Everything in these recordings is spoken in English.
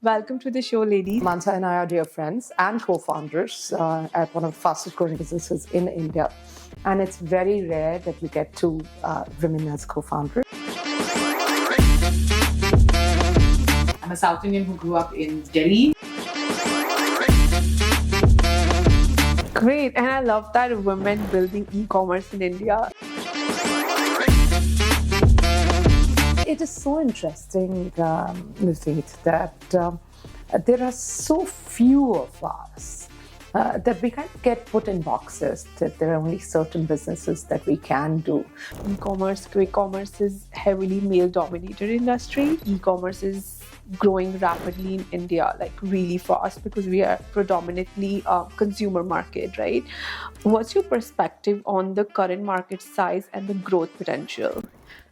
Welcome to the show, ladies. Manasa and I are dear friends and co-founders at one of the fastest growing businesses in India. And it's very rare that you get two women as co-founders. I'm a South Indian who grew up in Delhi. Great, and I love that women building e-commerce in India. It is so interesting, Navneet, that there are so few of us that we kind of get put in boxes, that there are only certain businesses that we can do. Quick commerce is heavily male-dominated industry. E-commerce is growing rapidly in India, like really fast, because we are predominantly a consumer market, right? What's your perspective on the current market size and the growth potential?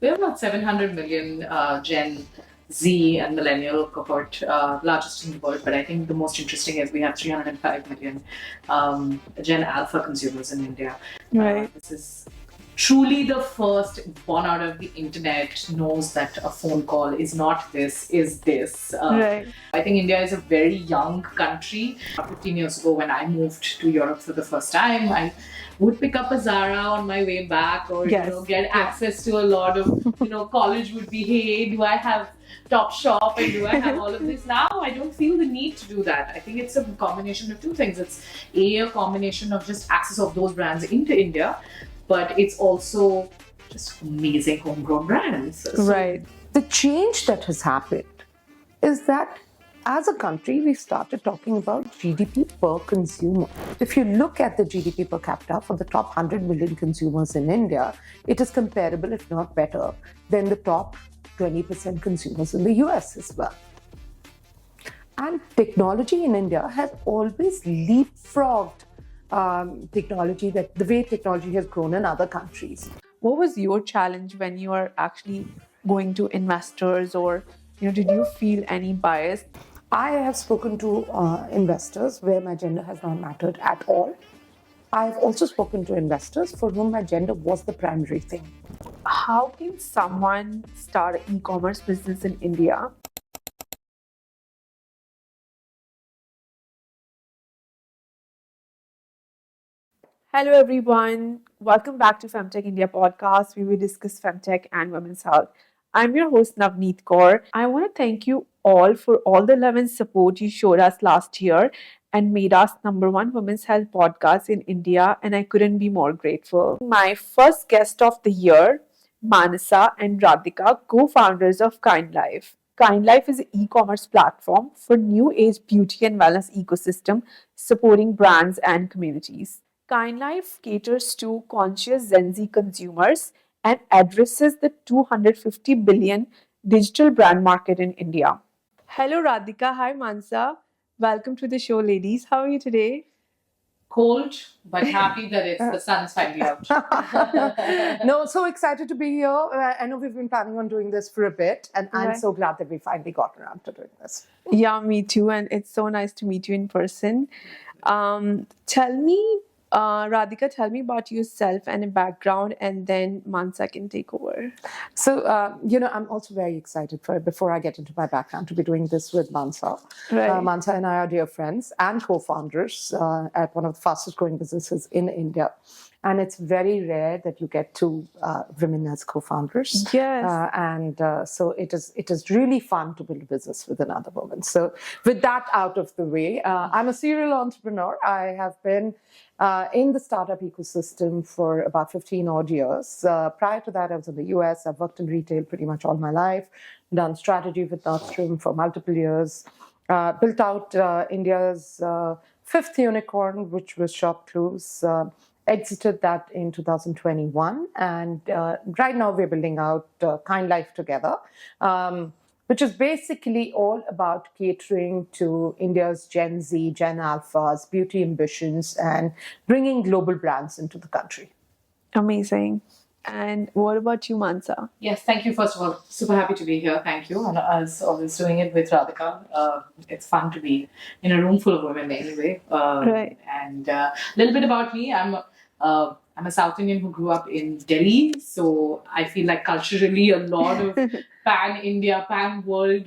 We have about 700 million Gen Z and millennial cohort, largest in the world, but I think the most interesting is we have 305 million Gen Alpha consumers in India. Right. This is truly the first born out of the internet, knows that a phone call is not this, is this. Right. I think India is a very young country. 15 years ago, when I moved to Europe for the first time, I would pick up a Zara on my way back, or get access to a lot of, college would be, hey, do I have Topshop and do I have all of this? Now I don't feel the need to do that. I think it's a combination of two things. It's a combination of just access of those brands into India, but it's also just amazing homegrown brands. Right. The change that has happened is that as a country, we started talking about GDP per consumer. If you look at the GDP per capita for the top 100 million consumers in India, it is comparable, if not better, than the top 20% consumers in the US as well. And technology in India has always leapfrogged technology, that the way technology has grown in other countries. What was your challenge when you are actually going to investors, or did you feel any bias? I have spoken to investors where my gender has not mattered at all. I've also spoken to investors for whom my gender was the primary thing. How can someone start an e-commerce business in India? Hello everyone, welcome back to Femtech India podcast, where we discuss Femtech and women's health. I'm your host Navneet Kaur. I want to thank you all for all the love and support you showed us last year and made us #1 women's health podcast in India, and I couldn't be more grateful. My first guest of the year, Manasa and Radhika, co-founders of Kindlife. Kindlife is an e-commerce platform for new age beauty and wellness ecosystem, supporting brands and communities. Kindlife caters to conscious Gen Z consumers and addresses the 250 billion digital brand market in India. Hello Radhika, hi Mansa. Welcome to the show, ladies. How are you today? Cold, but happy that the sun is finally out. No, so excited to be here. I know we've been planning on doing this for a bit, and I'm so glad that we finally got around to doing this. Yeah, me too. And it's so nice to meet you in person. Radhika, tell me about yourself and a background, and then Mansa can take over. So, I'm also very excited before I get into my background, to be doing this with Mansa. Right. Mansa and I are dear friends and co-founders at one of the fastest growing businesses in India. And it's very rare that you get two women as co-founders. Yes. So it is really fun to build a business with another woman. So with that out of the way, I'm a serial entrepreneur. I have been in the startup ecosystem for about 15 odd years. Prior to that, I was in the US. I've worked in retail pretty much all my life, done strategy with Nordstrom for multiple years, built out India's fifth unicorn, which was Shop Clues. Exited that in 2021, and right now we're building out Kindlife together, which is basically all about catering to India's Gen Z, Gen Alphas, beauty ambitions, and bringing global brands into the country. Amazing. And what about you, Mansa? Yes, thank you. First of all, super happy to be here. Thank you. And as always, doing it with Radhika. It's fun to be in a room full of women anyway. Right. And a little bit about me. I'm I'm a South Indian who grew up in Delhi, so I feel like culturally a lot of pan-India, pan-world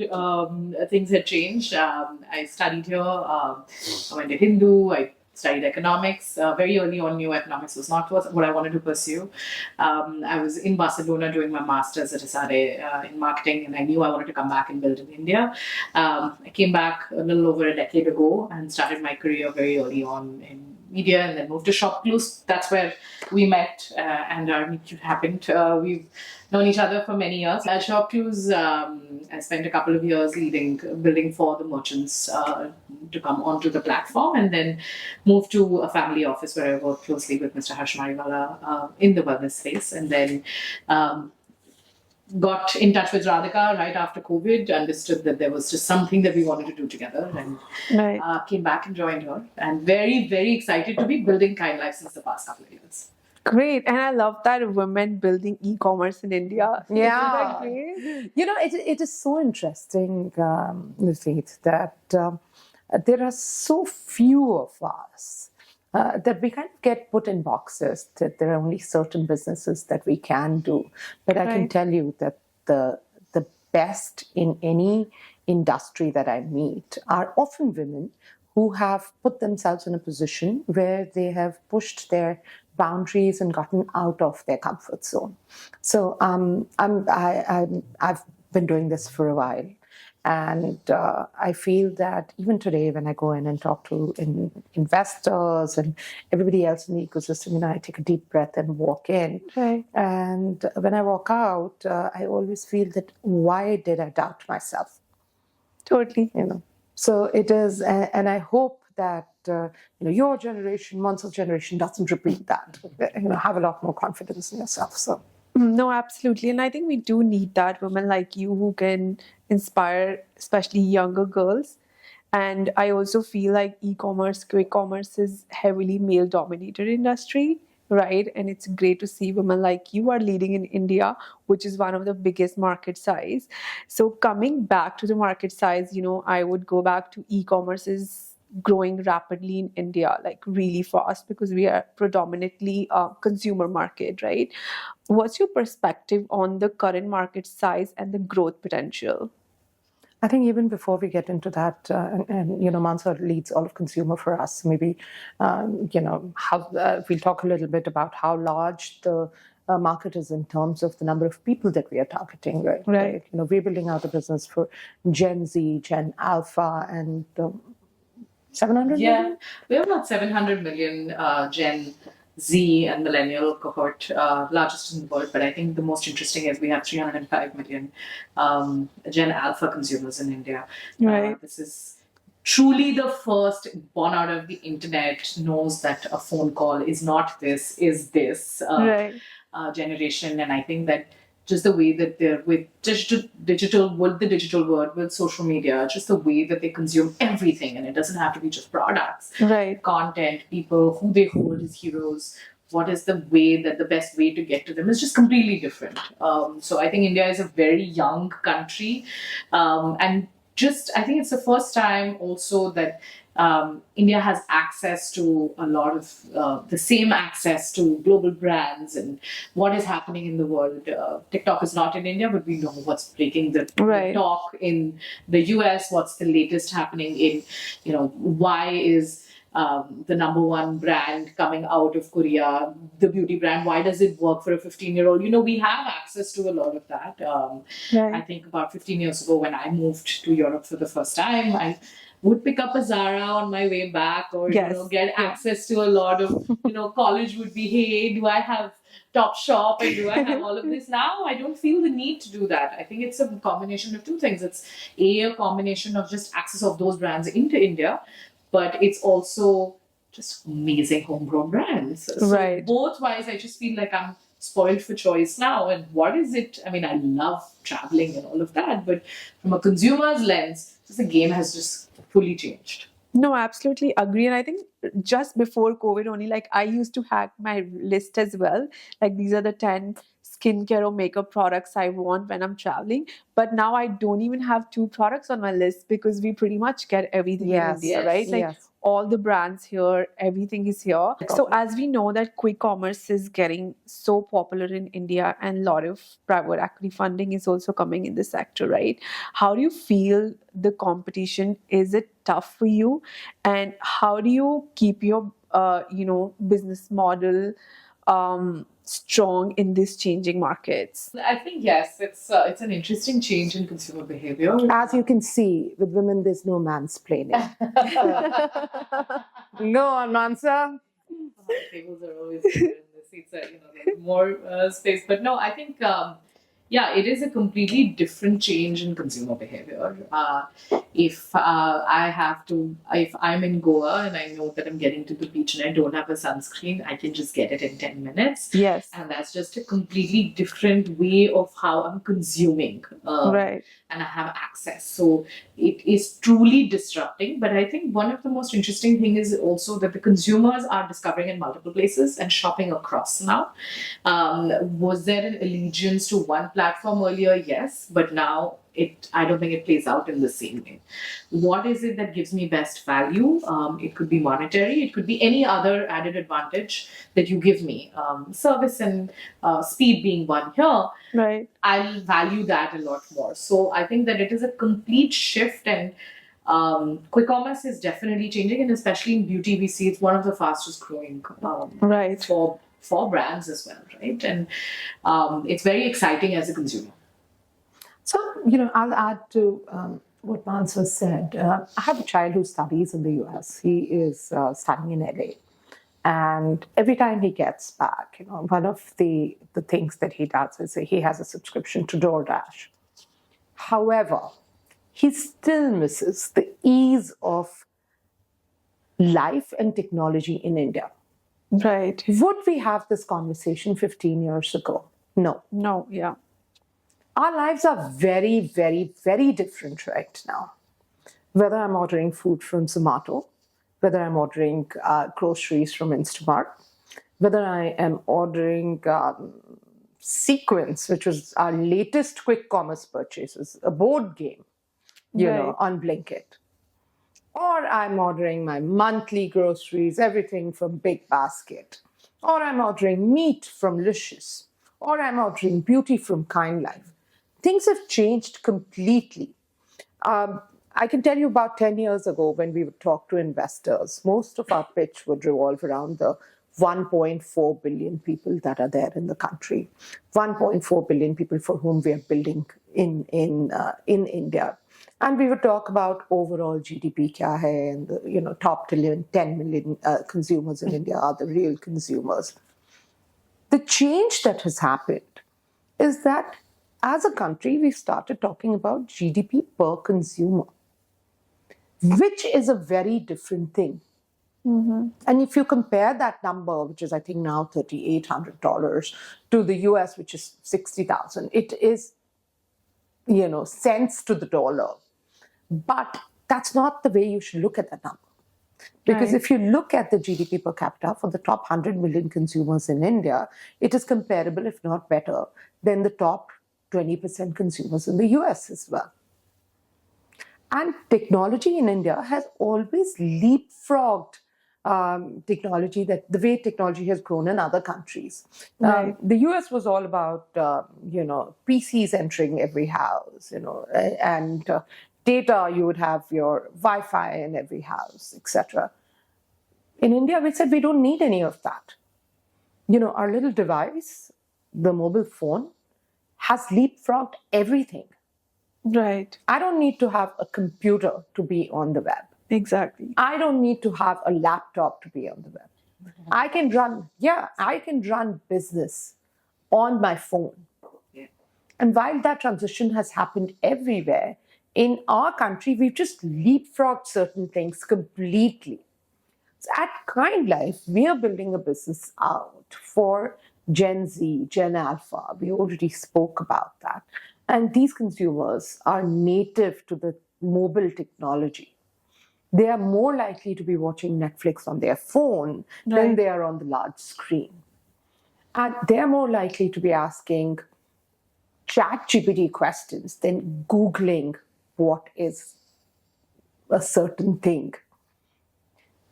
things had changed. I studied here. I went to Hindu. I studied economics. Very early on, knew economics was not what I wanted to pursue. I was in Barcelona doing my master's at SRA in marketing, and I knew I wanted to come back and build in India. I came back a little over a decade ago and started my career very early on in media, and then moved to Shopcluse. That's where we met, and our meet cute happened. We've known each other for many years. At Shopcluse, I spent a couple of years building for the merchants to come onto the platform, and then moved to a family office where I worked closely with Mr. Harsh Mariwala in the wellness space, and then got in touch with Radhika right after COVID, understood that there was just something that we wanted to do together, and came back and joined her. And very, very excited to be building Kindlife since the past couple of years. Great. And I love that women building e-commerce in India. Yeah. Isn't that great? You know, it is so interesting, Nafeet, that there are so few of us that we kind of get put in boxes, that there are only certain businesses that we can do. But I can tell you that the best in any industry that I meet are often women who have put themselves in a position where they have pushed their boundaries and gotten out of their comfort zone. So I've been doing this for a while. And I feel that even today, when I go in and talk to investors and everybody else in the ecosystem, I take a deep breath and walk in. Right. And when I walk out, I always feel that, why did I doubt myself? Totally. So it is, and I hope that your generation, Mansa's generation, doesn't repeat that. Have a lot more confidence in yourself. So. No, absolutely. And I think we do need that, women like you who can inspire, especially younger girls. And I also feel like e-commerce, quick commerce is heavily male-dominated industry, right? And it's great to see women like you are leading in India, which is one of the biggest market size. So coming back to the market size, I would go back to e-commerce is growing rapidly in India, like really fast, because we are predominantly a consumer market, right? What's your perspective on the current market size and the growth potential? I think even before we get into that, and Mansa leads all of consumer for us. Maybe how we'll talk a little bit about how large the market is in terms of the number of people that we are targeting. Right. We're building out a business for Gen Z, Gen Alpha, and 700 million? We have about 700 million Gen Z and millennial cohort, largest in the world. But I think the most interesting is we have 305 million Gen Alpha consumers in India. Right. This is truly the first, born out of the internet, knows that a phone call is not this, is this generation. And I think that just the way that they're with digital world, with social media, just the way that they consume everything, and it doesn't have to be just products, content, people, who they hold as heroes, what is the best way to get to them is just completely different. So I think India is a very young country, and I think it's the first time also that India has access to a lot of the same access to global brands and what is happening in the world. TikTok is not in India, but we know what's breaking the talk in the US, what's the latest happening in, why is the number one brand coming out of Korea, the beauty brand, why does it work for a 15-year-old? We have access to a lot of that. I think about 15 years ago when I moved to Europe for the first time, I would pick up a Zara on my way back, or get access to a lot of, college would be, hey, do I have Topshop and do I have all of this? Now I don't feel the need to do that. I think it's a combination of two things. It's a combination of just access of those brands into India, but it's also just amazing homegrown brands. So both wise, I just feel like I'm spoiled for choice now. And what is it? I mean, I love traveling and all of that, but from a consumer's lens, the game has just fully changed. No, absolutely agree. And I think just before COVID only, like I used to hack my list as well. Like these are the 10 skincare or makeup products I want when I'm traveling. But now I don't even have two products on my list because we pretty much get everything in India, right? Like all the brands here, everything is here. So as we know that quick commerce is getting so popular in India and a lot of private equity funding is also coming in the sector, right? How do you feel the competition? Is it tough for you? And how do you keep your business model strong in these changing markets? I think yes, it's an interesting change in consumer behavior. As you can see, with women, there's no mansplaining. Go on, Manasa. Tables are always better in the seats, there's more space. But no, I think yeah, it is a completely different change in consumer behavior. If if I'm in Goa and I know that I'm getting to the beach and I don't have a sunscreen, I can just get it in 10 minutes. Yes. And that's just a completely different way of how I'm consuming. Right. And I have access. So it is truly disrupting. But I think one of the most interesting thing is also that the consumers are discovering in multiple places and shopping across now. Was there an allegiance to one platform earlier? Yes, but now I don't think it plays out in the same way. What is it that gives me best value? It could be monetary. It could be any other added advantage that you give me. Service and speed being one here. Right. I'll value that a lot more. So I think that it is a complete shift, and quick commerce is definitely changing, and especially in beauty, we see it's one of the fastest growing right. for brands as well, right? And it's very exciting as a consumer. So, I'll add to what Manasa said. I have a child who studies in the US. He is studying in LA. And every time he gets back, one of the things that he does is he has a subscription to DoorDash. However, he still misses the ease of life and technology in India. Right. Would we have this conversation 15 years ago? No. No, yeah. Our lives are very, very, very different right now. Whether I'm ordering food from Zomato, whether I'm ordering groceries from Instamart, whether I am ordering Sequence, which was our latest quick commerce purchases, a board game, on Blinkit. Or I'm ordering my monthly groceries, everything from Big Basket. Or I'm ordering meat from Licious. Or I'm ordering beauty from Kindlife. Things have changed completely. I can tell you about 10 years ago when we would talk to investors, most of our pitch would revolve around the 1.4 billion people that are there in the country. 1.4 billion people for whom we are building in India. And we would talk about overall GDP kya hai, and the top 10 million consumers in India are the real consumers. The change that has happened is that as a country, we've started talking about GDP per consumer, which is a very different thing. Mm-hmm. And if you compare that number, which is I think now $3,800, to the US, which is 60,000, it is, cents to the dollar. But that's not the way you should look at that number. Because if you look at the GDP per capita for the top 100 million consumers in India, it is comparable, if not better, than the top 20% consumers in the US as well. And technology in India has always leapfrogged technology, that the way technology has grown in other countries. Right. The US was all about, PCs entering every house, and data, you would have your Wi-Fi in every house, etc. In India, we said we don't need any of that. Our little device, the mobile phone, has leapfrogged everything. Right. I don't need to have a computer to be on the web. Exactly. I don't need to have a laptop to be on the web. Mm-hmm. I can run business on my phone. Yeah. And while that transition has happened everywhere, in our country, we've just leapfrogged certain things completely. So at Kindlife, we are building a business out for Gen Z, Gen Alpha. We already spoke about that. And these consumers are native to the mobile technology. They are more likely to be watching Netflix on their phone than they are on the large screen. And they're more likely to be asking ChatGPT questions than Googling what is a certain thing.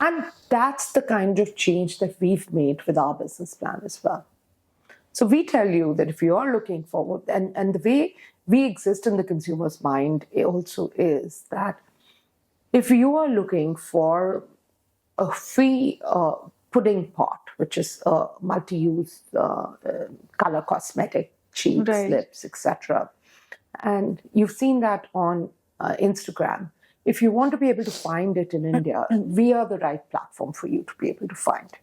And that's the kind of change that we've made with our business plan as well. So we tell you that if you are looking forward, and the way we exist in the consumer's mind also is that if you are looking for a free pudding pot, which is a multi-use color cosmetic, cheeks, Right. lips, etc., and you've seen that on Instagram, if you want to be able to find it in India, we are the right platform for you to be able to find it.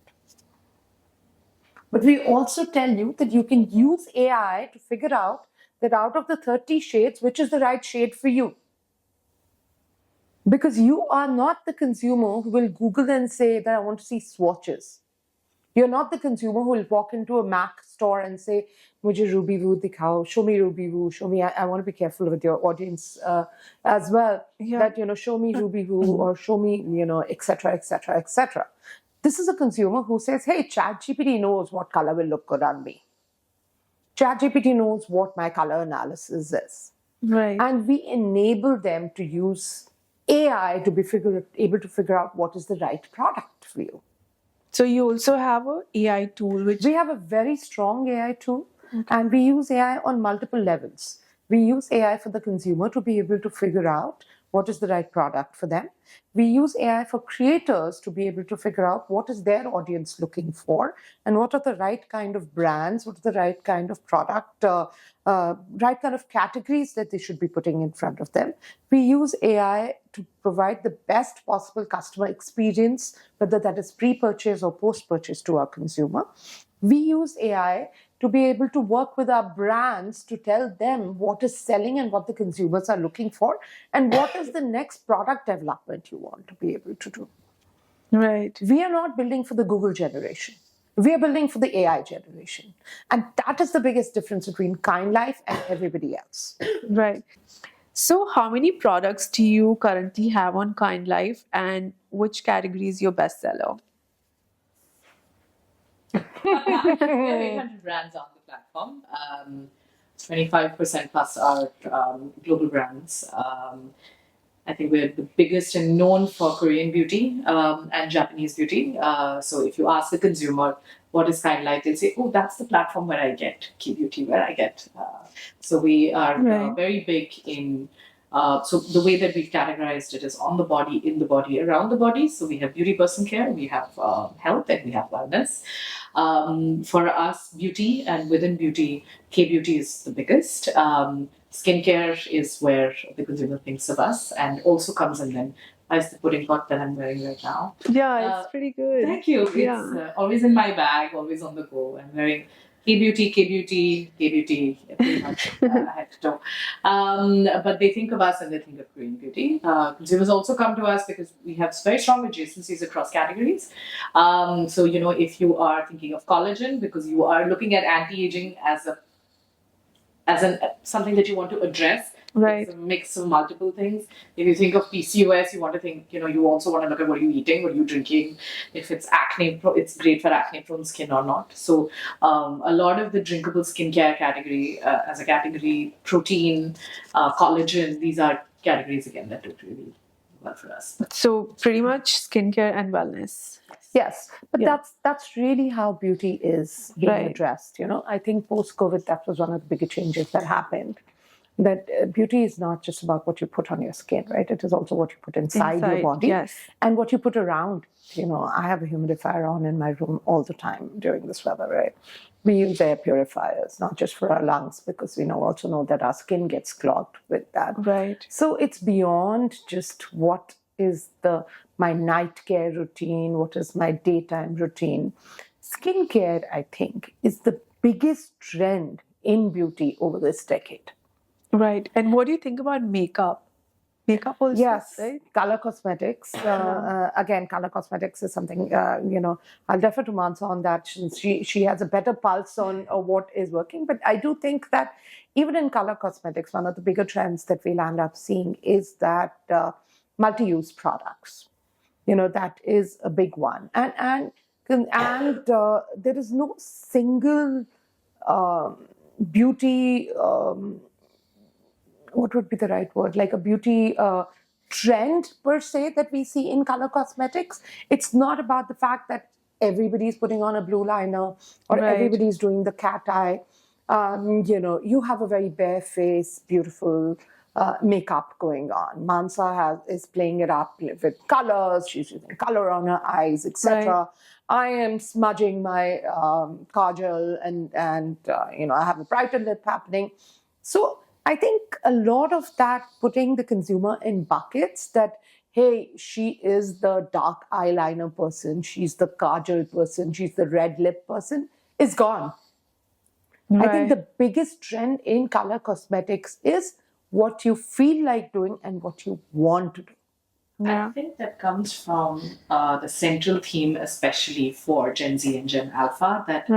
But we also tell you that you can use AI to figure out that out of the 30 shades, which is the right shade for you. Because you are not the consumer who will Google and say that I want to see swatches. You're not the consumer who will walk into a Mac store and say, "Mujhe Ruby Woo dikhao, show me Ruby Woo, show me." I want to be careful with your audience as well. Yeah. That, show me Ruby Woo or show me, etc., etc., etc. This is a consumer who says, "Hey, ChatGPT knows what color will look good on me. ChatGPT knows what my color analysis is." Right. And we enable them to use AI to be able to figure out what is the right product for you. So you also have a AI tool, which We have a very strong AI tool, and we use AI on multiple levels. We use AI for the consumer to be able to figure out what is the right product for them. We use AI for creators to be able to figure out what is their audience looking for and what are the right kind of brands, what are the right kind of product, right kind of categories that they should be putting in front of them. We use AI to provide the best possible customer experience, whether that is pre-purchase or post-purchase to our consumer. We use AI to be able to work with our brands to tell them what is selling and what the consumers are looking for and what is the next product development you want to be able to do. Right. We are not building for the Google generation. We are building for the AI generation. And that is the biggest difference between Kindlife and everybody else. Right. So how many products do you currently have on Kindlife, and which category is your bestseller? We have 800 brands on the platform. 25% plus are global brands. I think we're the biggest and known for Korean beauty and Japanese beauty. So if you ask the consumer what is Kindlife, they'll say, "Oh, that's the platform where I get key beauty, where I get." So we are Right. very big in. So the way that we've categorized it is on the body, in the body, around the body. So we have beauty, person care, we have health, and we have wellness. For us, beauty, and within beauty, K-beauty is the biggest. Skincare is where the consumer thinks of us, and also comes in then as the pudding pot that I'm wearing right now. Yeah, it's pretty good. Thank you. Yeah. It's always in my bag, always on the go. I'm wearing K-beauty, K-beauty, K-beauty, pretty much head to toe. But they think of us and they think of Korean beauty. Consumers also come to us because we have very strong adjacencies across categories. So, if you are thinking of collagen, because you are looking at anti-aging as something that you want to address. Right. It's a mix of multiple things. If you think of PCOS, you want to think, you also want to look at what are you eating, what are you drinking. If it's acne, it's great for acne-prone skin or not. So a lot of the drinkable skincare category, as a category, protein, collagen, these are categories again that do really well for us. So pretty much skincare and wellness. Yes, but Yeah. that's really how beauty is being Right. addressed. I think post-COVID, that was one of the bigger changes that happened. That beauty is not just about what you put on your skin, right? It is also what you put inside your body, yes. and what you put around. I have a humidifier on in my room all the time during this weather, right? We use air purifiers, not just for our lungs, because we also know that our skin gets clogged with that. Right. So it's beyond just what is my night care routine, what is my daytime routine. Skincare, I think, is the biggest trend in beauty over this decade. Right. And what do you think about makeup? Makeup also, Yes, right? color cosmetics. Again, color cosmetics is something, I'll defer to Manasa on that since she has a better pulse on what is working. But I do think that even in color cosmetics, one of the bigger trends that we'll end up seeing is that multi-use products. That is a big one. And And there is no single beauty, what would be the right word, like a beauty trend per se that we see in color cosmetics. It's not about the fact that everybody's putting on a blue liner or everybody's doing the cat eye. You have a very bare face, beautiful makeup going on. Manasa is playing it up with colors. She's using color on her eyes, etc. I am smudging my kajal and I have a brighter lip happening. So I think a lot of that putting the consumer in buckets that, hey, she is the dark eyeliner person, she's the kajal person, she's the red lip person, is gone. I think the biggest trend in color cosmetics is what you feel like doing and what you want to do. I think that comes from the central theme, especially for Gen Z and Gen Alpha, that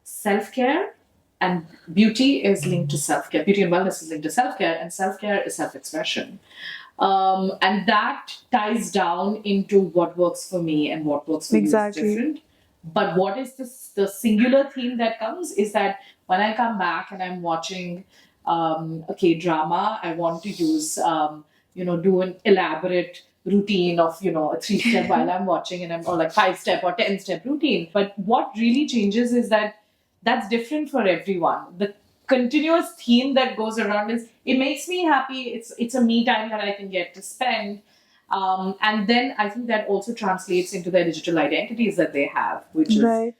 self-care and beauty is linked to self-care. Beauty and wellness is linked to self-care, and self-care is self-expression. And that ties down into what works for me and what works for you is different. But what is the singular theme that comes is that when I come back and I'm watching a K-drama, I want to use, do an elaborate routine of, a 3-step while I'm watching, or like 5-step or 10-step routine. But what really changes is that that's different for everyone. The continuous theme that goes around is, it makes me happy. It's a me time that I can get to spend. And then I think that also translates into their digital identities that they have, which is,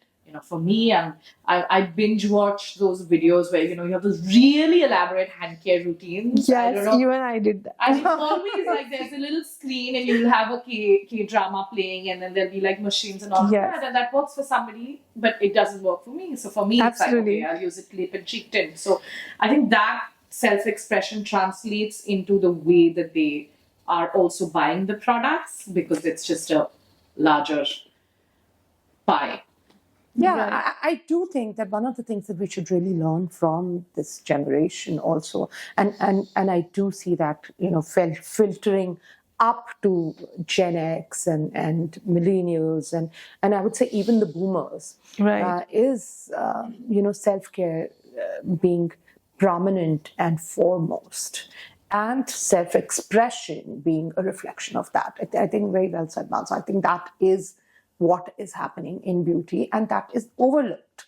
for me, I binge watch those videos where, you have those really elaborate hand care routines. Yes, you and I did that. And it's always like there's a little screen and you'll have a K-drama playing and then there'll be like machines and all that. And that works for somebody, but it doesn't work for me. So for me, it's like, okay, I'll use it lip and cheek tint. So I think that self-expression translates into the way that they are also buying the products, because it's just a larger pie. Yeah, I do think that one of the things that we should really learn from this generation also, and I do see that, filtering up to Gen X and millennials and I would say even the boomers, is, self-care being prominent and foremost, and self-expression being a reflection of that. I think very well said, Manasa. I think that is what is happening in beauty, and that is overlooked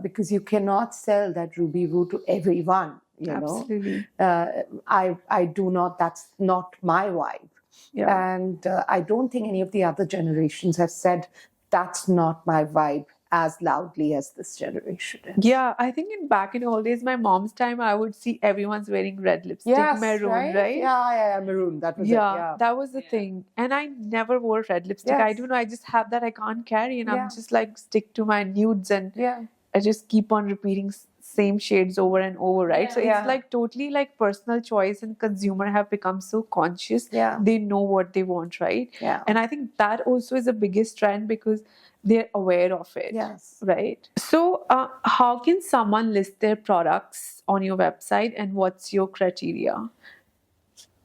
because you cannot sell that ruby woo to everyone. Absolutely. I do not. That's not my vibe, and I don't think any of the other generations have said that's not my vibe as loudly as this generation is. Yeah, I think back in old days, my mom's time, I would see everyone's wearing red lipstick, maroon, right? Yeah, maroon. That was it. Yeah, that was the thing. And I never wore red lipstick. I don't know. I just have that I can't carry, and I'm just like stick to my nudes, and I just keep on repeating same shades over and over, right? So it's like totally like personal choice, and consumer have become so conscious. They know what they want, right? And I think that also is the biggest trend because they're aware of it. Right. So how can someone list their products on your website, and what's your criteria?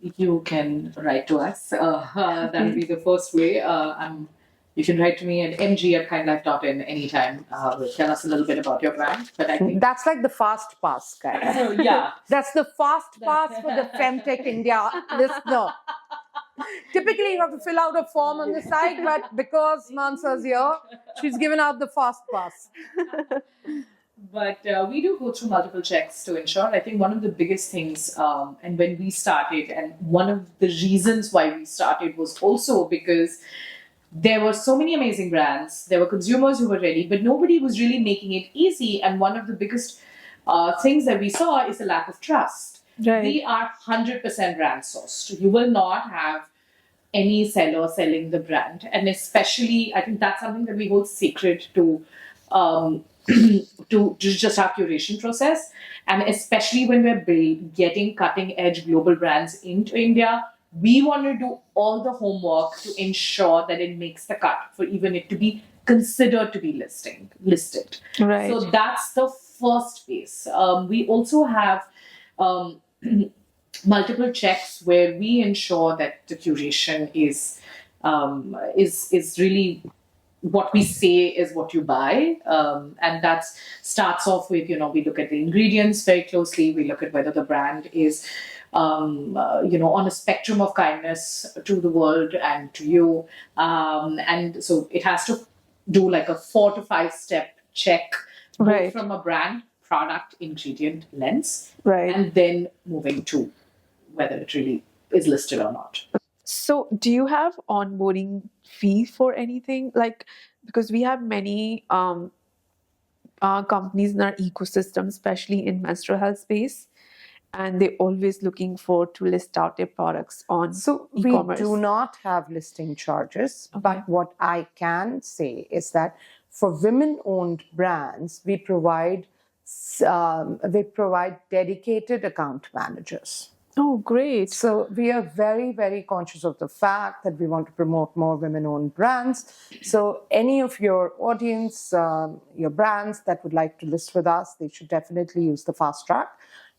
You can write to us. That would be the first way. You can write to me at mg@kindlife.in anytime. Tell us a little bit about your brand. But I think that's like the fast pass, guys. That's the fast pass for the Femtech India listener. Typically, you have to fill out a form on the side, but because Mansa's here, she's given out the fast pass. But we do go through multiple checks to ensure. I think one of the biggest things, and when we started, and one of the reasons why we started was also because there were so many amazing brands. There were consumers who were ready, but nobody was really making it easy. And one of the biggest things that we saw is the lack of trust. We are 100% brand sourced. You will not have any seller selling the brand. And especially, I think that's something that we hold sacred to just our curation process. And especially when we're getting cutting edge global brands into India, we want to do all the homework to ensure that it makes the cut for even it to be considered to be listed. So that's the first phase. We also have multiple checks where we ensure that the curation is really what we say is what you buy. And that starts off with, we look at the ingredients very closely. We look at whether the brand is, on a spectrum of kindness to the world and to you. And so it has to do like a 4 to 5 step check, both from a brand, product, ingredient lens, and then moving to whether it really is listed or not. So, do you have onboarding fee for anything? Like, because we have many companies in our ecosystem, especially in menstrual health space, and they're always looking for to list out their products on e-commerce. We do not have listing charges, but what I can say is that for women-owned brands, we provide dedicated account managers. Oh, great. So we are very, very conscious of the fact that we want to promote more women-owned brands. So any of your audience, your brands that would like to list with us, they should definitely use the fast track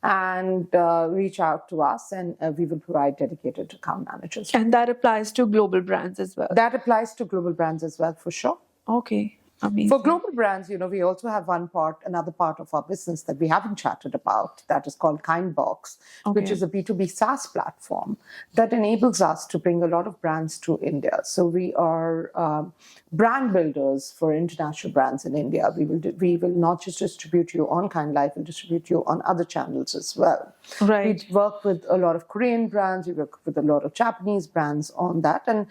and reach out to us, and we will provide dedicated account managers. And that applies to global brands as well? That applies to global brands as well, for sure. Okay. Amazing. For global brands, we also have another part of our business that we haven't chatted about, that is called Kindbox, which is a B2B SaaS platform that enables us to bring a lot of brands to India. So we are brand builders for international brands in India. We will not just distribute you on Kindlife, we'll distribute you on other channels as well. Right. We work with a lot of Korean brands, we work with a lot of Japanese brands on that, and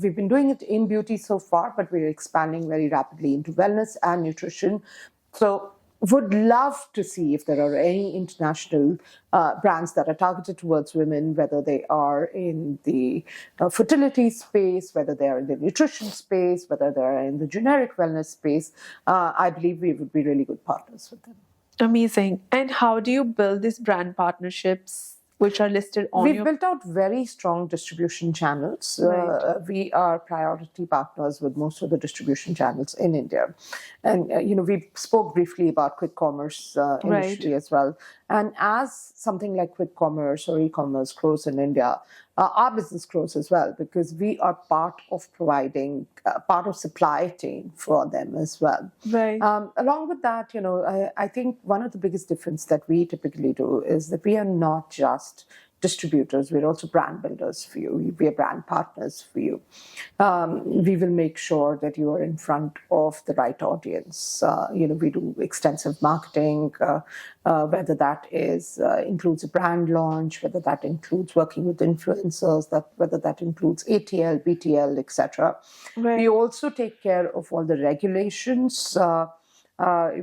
we've been doing it in beauty so far, but we're expanding very rapidly into wellness and nutrition. So would love to see if there are any international brands that are targeted towards women, whether they are in the fertility space, whether they are in the nutrition space, whether they are in the generic wellness space. I believe we would be really good partners with them. Amazing. And how do you build these brand partnerships which are listed on We've built out very strong distribution channels. Right. We are priority partners with most of the distribution channels in India. And, we spoke briefly about quick commerce initially as well. And as something like quick commerce or e-commerce grows in India, our business grows as well, because we are part of providing part of supply chain for them as well. Right. Along with that, I think one of the biggest difference that we typically do is that we are not just distributors, we're also brand builders for you. We are brand partners for you. We will make sure that you are in front of the right audience. We do extensive marketing, whether that includes a brand launch, whether that includes working with influencers, whether that includes ATL, BTL, etc. Right. We also take care of all the regulations.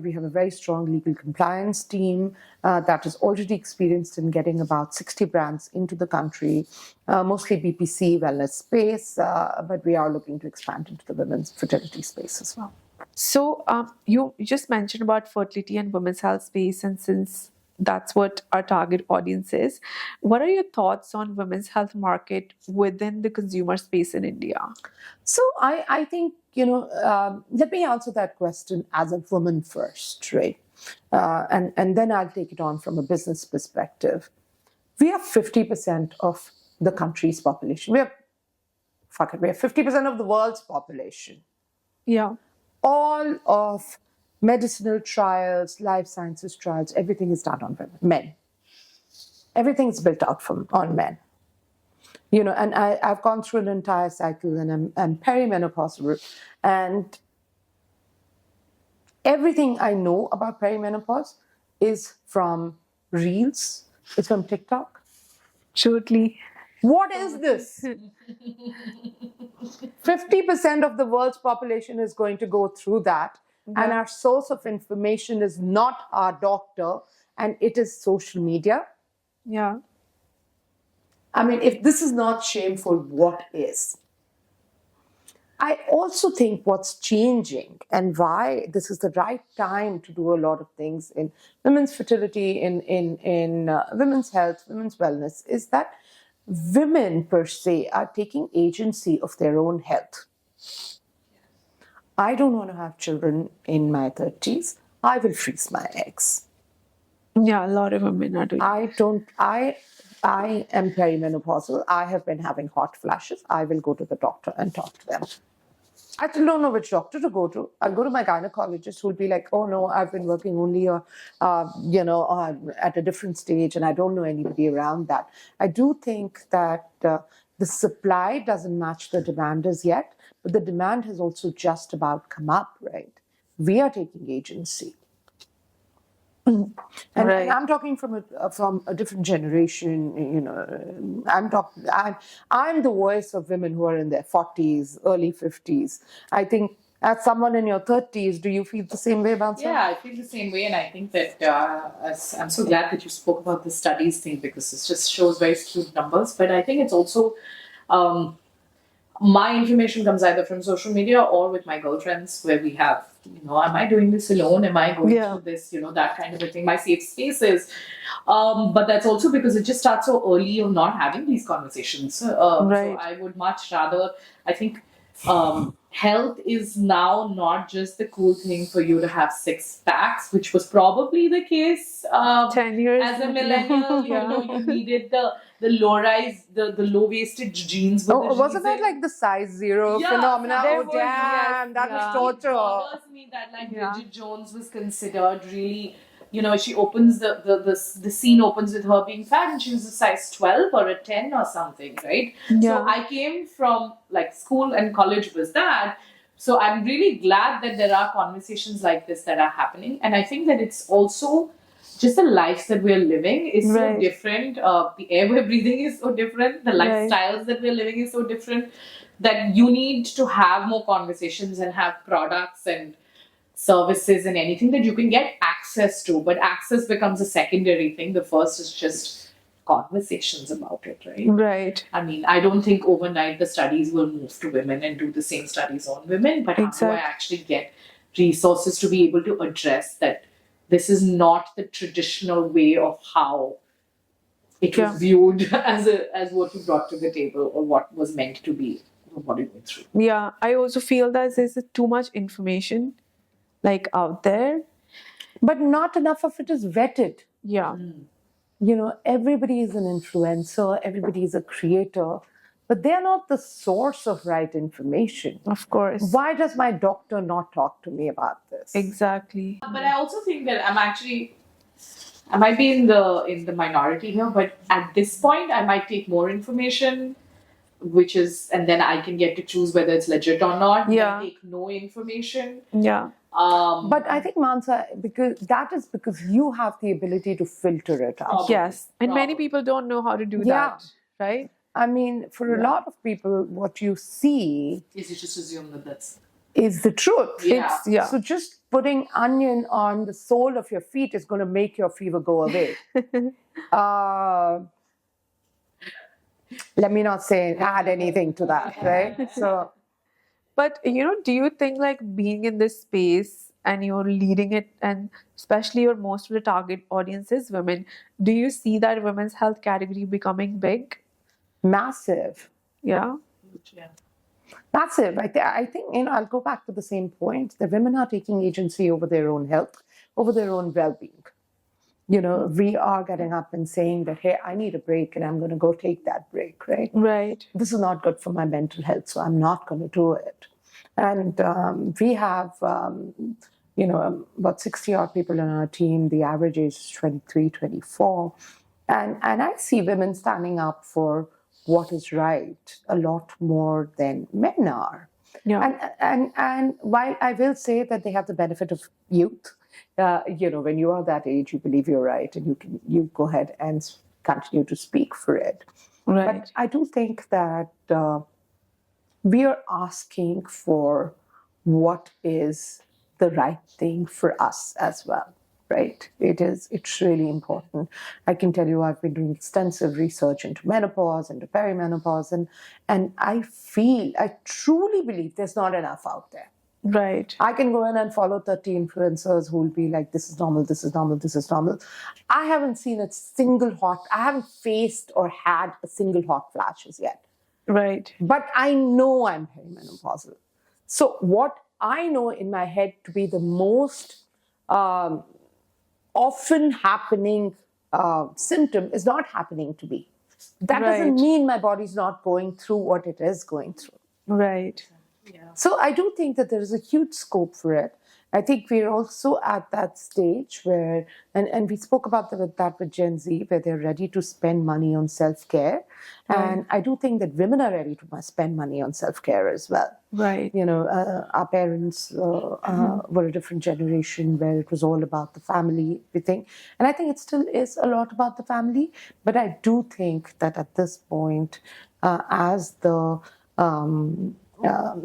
We have a very strong legal compliance team that is already experienced in getting about 60 brands into the country, mostly BPC wellness space, but we are looking to expand into the women's fertility space as well. So you just mentioned about fertility and women's health space, and since that's what our target audience is, what are your thoughts on women's health market within the consumer space in India? So I think, let me answer that question as a woman first, right? And then I'll take it on from a business perspective. We are 50% of the country's population. We are 50% of the world's population. Yeah. All of medicinal trials, life sciences trials, everything is done on men. Everything is built out on men. And I've gone through an entire cycle, and I'm perimenopausal, and everything I know about perimenopause is from Reels, it's from TikTok. Totally. What is this? 50% of the world's population is going to go through that. Yeah. And our source of information is not our doctor, and it is social media. Yeah. I mean, if this is not shameful, what is? I also think what's changing and why this is the right time to do a lot of things in women's fertility, in women's health, women's wellness, is that women per se are taking agency of their own health. I don't want to have children in my 30s. I will freeze my eggs. Yeah, a lot of women are doing. I am perimenopausal. I have been having hot flashes. I will go to the doctor and talk to them. I still don't know which doctor to go to. I'll go to my gynecologist who'll be like, oh no, I've been working only at a different stage and I don't know anybody around that. I do think that the supply doesn't match the demand as yet, but the demand has also just about come up, right? We are taking agency. And I'm talking from a different generation. I'm the voice of women who are in their 40s, early 50s. I think as someone in your 30s, do you feel the same way about Yeah, I feel the same way, and I think that I'm so glad that you spoke about the studies thing because it just shows very skewed numbers. But I think it's also my information comes either from social media or with my girlfriends where we have, am I doing this alone? Am I going through this? That kind of a thing. My safe spaces. But that's also because it just starts so early of not having these conversations. So I would much rather, I think, health is now not just the cool thing for you to have six packs, which was probably the case 10 years as a millennial. You needed the low-rise, the low-waisted jeans. Wasn't that like the size zero phenomena? there Oh, was, damn, that was torture. It bothers me that Bridget Jones was considered really, she opens the scene opens with her being fat and she was a size 12 or a 10 or something, right? So I came from school and college was that. So I'm really glad that there are conversations like this that are happening. And I think that it's also just the lives that we're living is so different. The air we're breathing is so different. The lifestyles that we're living is so different that you need to have more conversations and have products and services and anything that you can get access to. But access becomes a secondary thing. The first is just conversations about it, right? Right. I mean, I don't think overnight the studies will move to women and do the same studies on women, but how do I actually get resources to be able to address that this is not the traditional way of how it was viewed as what you brought to the table or what was meant to be what you went through. Yeah, I also feel that there's too much information out there. But not enough of it is vetted. Yeah. Everybody is an influencer, everybody is a creator, but they're not the source of right information. Of course. Why does my doctor not talk to me about this? Exactly. But I also think that I might be in the minority here, but at this point I might take more information, and then I can get to choose whether it's legit or not. Yeah. I take no information. Yeah. But I think, Manasa, because you have the ability to filter it out. Yes. And many people don't know how to do that, right? I mean, for a lot of people, what you see is you just assume that that's is the truth. Yeah. So just putting onion on the sole of your feet is going to make your fever go away. Let me not add anything to that, right? So, but do you think being in this space and you're leading it, and especially most of the target audience is women, do you see that women's health category becoming big? Massive. Yeah. Massive. I think, I'll go back to the same point. The women are taking agency over their own health, over their own well-being. We are getting up and saying that, hey, I need a break and I'm going to go take that break, right? Right. This is not good for my mental health, so I'm not going to do it. And we have, about 60 odd people on our team. The average age is 23, 24. And I see women standing up for what is right a lot more than men are. Yeah. And while I will say that they have the benefit of youth, when you are that age, you believe you're right, and you go ahead and continue to speak for it. Right. But I do think that we are asking for what is the right thing for us as well, right? It's really important. I can tell you I've been doing extensive research into menopause, into perimenopause, and I truly believe there's not enough out there. Right. I can go in and follow 30 influencers who will be like, this is normal, this is normal, this is normal. I haven't I haven't faced or had a single hot flashes yet. Right. But I know I'm perimenopausal. So what I know in my head to be the most often happening symptom is not happening to me. That doesn't mean my body's not going through what it is going through. Right. Yeah. So I do think that there is a huge scope for it. I think we're also at that stage where, and we spoke about that with Gen Z, where they're ready to spend money on self-care. And I do think that women are ready to spend money on self-care as well. Right. Our parents were a different generation where it was all about the family, everything. And I think it still is a lot about the family. But I do think that at this point, as the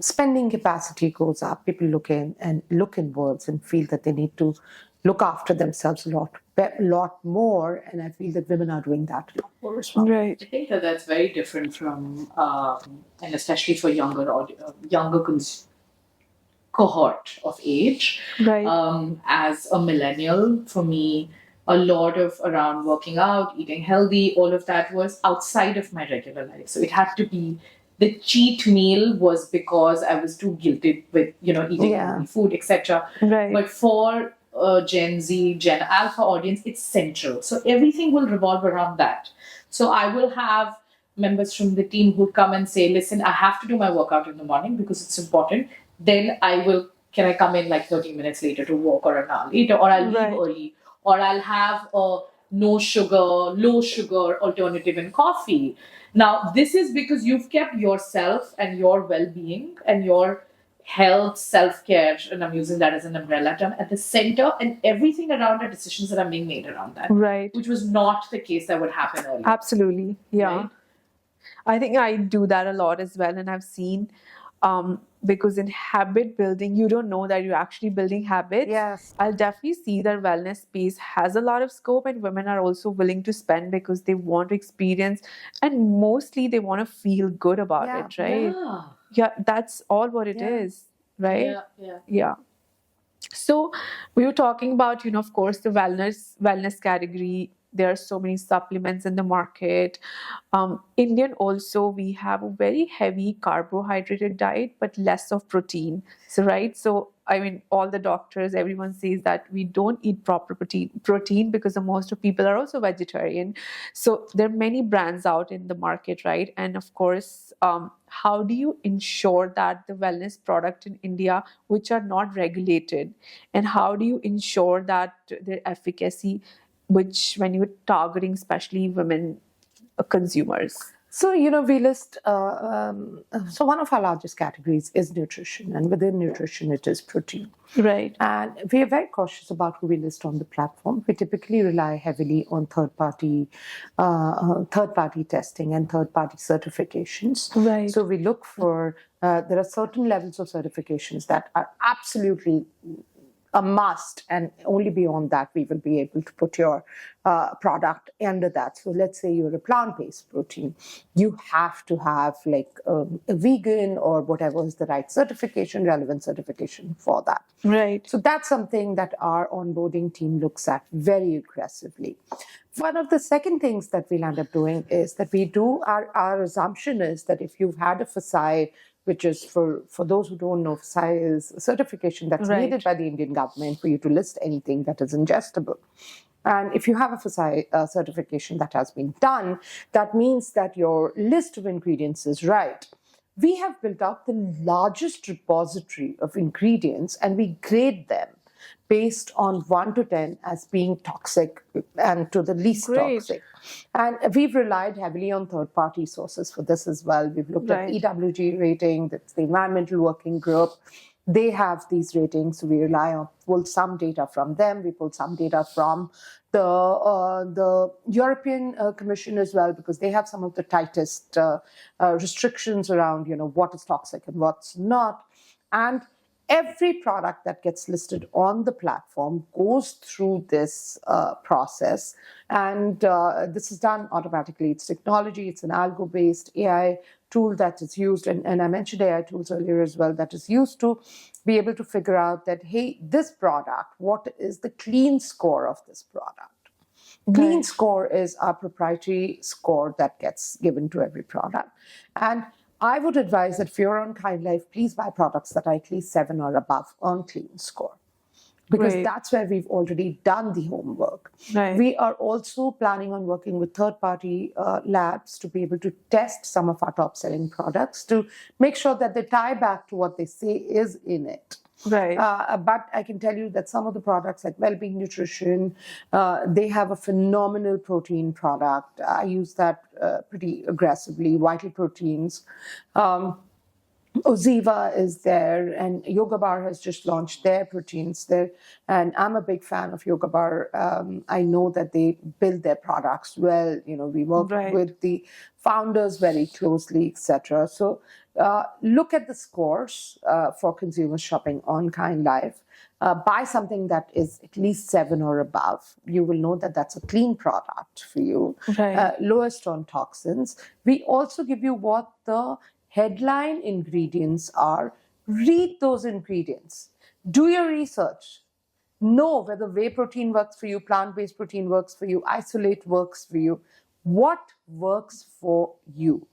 spending capacity goes up, people look inwards and feel that they need to look after themselves a lot more. And I feel that women are doing that a lot more as well. Right. I think that that's very different from, and especially for younger cohort of age. Right. As a millennial, for me, a lot of around working out, eating healthy, all of that was outside of my regular life. So it had to be the cheat meal was because I was too guilty with eating healthy food, etc. Right. But for Gen Z, Gen Alpha audience, it's central. So everything will revolve around that. So I will have members from the team who come and say, listen, I have to do my workout in the morning because it's important. Then can I come in like 30 minutes later to work, or an hour later, or I'll leave Right. early, or I'll have a no sugar, low sugar alternative in coffee. Now, this is because you've kept yourself and your well being and your health, self care, and I'm using that as an umbrella term, at the center, and everything around the decisions that are being made around that. Right. Which was not the case that would happen earlier. Absolutely. Yeah. Right? I think I do that a lot as well. And I've seen, because in habit building, you don't know that you're actually building habits. Yes. I'll definitely see that wellness space has a lot of scope, and women are also willing to spend because they want to experience, and mostly they want to feel good about it, right? Yeah. Yeah, that's all what it is, right? Yeah. So we were talking about, of course, the wellness category. There are so many supplements in the market. Indian also, we have a very heavy carbohydrated diet, but less of protein. So right. So I mean, all the doctors, everyone says that we don't eat proper protein because the most of people are also vegetarian. So there are many brands out in the market, right? And of course, how do you ensure that the wellness product in India, which are not regulated, and how do you ensure that their efficacy, which when you're targeting especially women consumers? So, we list, so one of our largest categories is nutrition, and within nutrition, it is protein. Right. And we are very cautious about who we list on the platform. We typically rely heavily on third-party testing and third-party certifications. Right. So we look for, there are certain levels of certifications that are absolutely a must, and only beyond that we will be able to put your product under that. So let's say you're a plant-based protein, you have to have like a vegan or whatever is the right certification, relevant certification for that. Right. So that's something that our onboarding team looks at very aggressively. One of the second things that we'll end up doing is that we do, our assumption is that if you've had a FSI, which is for those who don't know, FSI is a certification that's needed by the Indian government for you to list anything that is ingestible. And if you have a FSI certification that has been done, that means that your list of ingredients is right. We have built out the largest repository of ingredients, and we grade them based on 1 to 10 as being toxic and to the least toxic. And we've relied heavily on third-party sources for this as well. We've looked at EWG rating, that's the Environmental Working Group. They have these ratings, so we rely on, pull some data from them. We pull some data from the European Commission as well, because they have some of the tightest restrictions around, what is toxic and what's not. And every product that gets listed on the platform goes through this process, and this is done automatically. It's technology, it's an algo-based AI tool that is used, and I mentioned AI tools earlier as well, that is used to be able to figure out that, hey, this product, what is the clean score of this product? Clean score is our proprietary score that gets given to every product. And I would advise that if you're on Kindlife, please buy products that are at least 7 or above on clean score. because Right. that's where we've already done the homework. Right. We are also planning on working with third-party labs to be able to test some of our top-selling products to make sure that they tie back to what they say is in it. Right. But I can tell you that some of the products like Wellbeing Nutrition, they have a phenomenal protein product. I use that pretty aggressively, Vital Proteins. Oziva is there, and Yoga Bar has just launched their proteins there. And I'm a big fan of Yoga Bar. I know that they build their products well. We work Right. with the founders very closely, etc. So look at the scores for consumers shopping on Kindlife. Buy something that is at least 7 or above. You will know that that's a clean product for you. Right. Lowest on toxins. We also give you what the headline ingredients are. Read those ingredients. Do your research. Know whether whey protein works for you, plant-based protein works for you, isolate works for you. What works for you?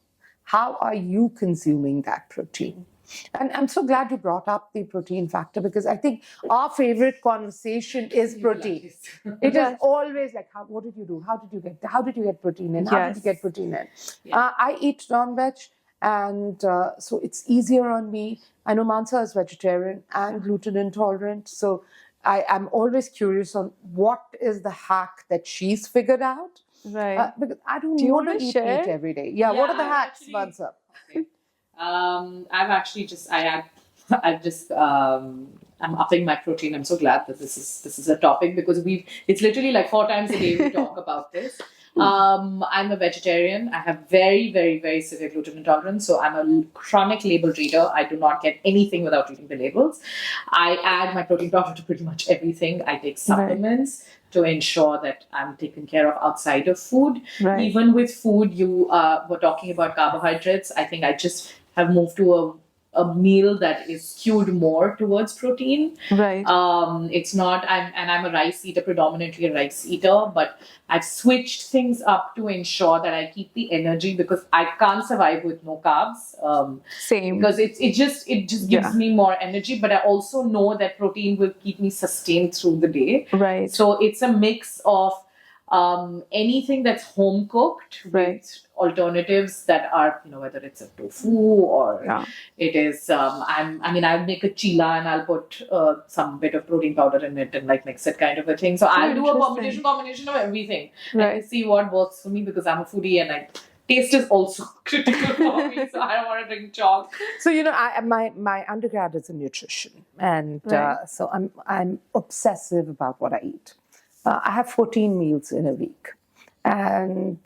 How are you consuming that protein? And I'm so glad you brought up the protein factor, because I think our favorite conversation is protein. It is always like, what did you do? How did you get protein in? How did you get protein in? I eat non-veg, and so it's easier on me. I know Manasa is vegetarian and gluten intolerant, so I am always curious on what is the hack that she's figured out. Right. Because I don't Do you want want to to eat share? meat every day. Yeah, what are the hacks, Manasa? Okay. I've actually I'm upping my protein. I'm so glad that this is a topic, because it's literally like 4 times a day we talk about this. I'm a vegetarian. I have very, very, very severe gluten intolerance. So I'm a chronic label reader. I do not get anything without reading the labels. I add my protein powder to pretty much everything. I take supplements to ensure that I'm taken care of outside of food. Right. Even with food, you were talking about carbohydrates. I think I just have moved to a meal that is skewed more towards protein. Right. It's not, I'm a rice eater, predominantly a rice eater, but I've switched things up to ensure that I keep the energy, because I can't survive with no carbs. Same. Because it just gives me more energy, but I also know that protein will keep me sustained through the day. Right. So it's a mix of anything that's home cooked with alternatives that are, whether it's a tofu or it is, I'll make a chila and I'll put some bit of protein powder in it and like mix it, kind of a thing. So I'll do a combination of everything. Right. And see what works for me, because I'm a foodie and taste is also critical for me, so I don't want to drink chalk. So my undergrad is in nutrition, and so I'm obsessive about what I eat. I have 14 meals in a week, and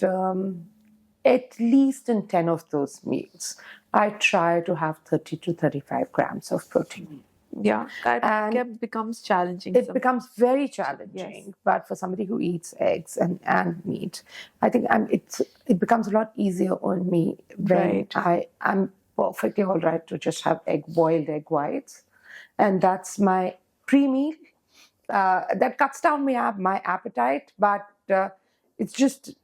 at least in 10 of those meals, I try to have 30 to 35 grams of protein. Yeah, that becomes challenging. It becomes very challenging, but for somebody who eats eggs and meat, I think it becomes a lot easier on me when I'm perfectly all right to just have boiled egg whites, and that's my pre-meal. That cuts down my appetite, but it's just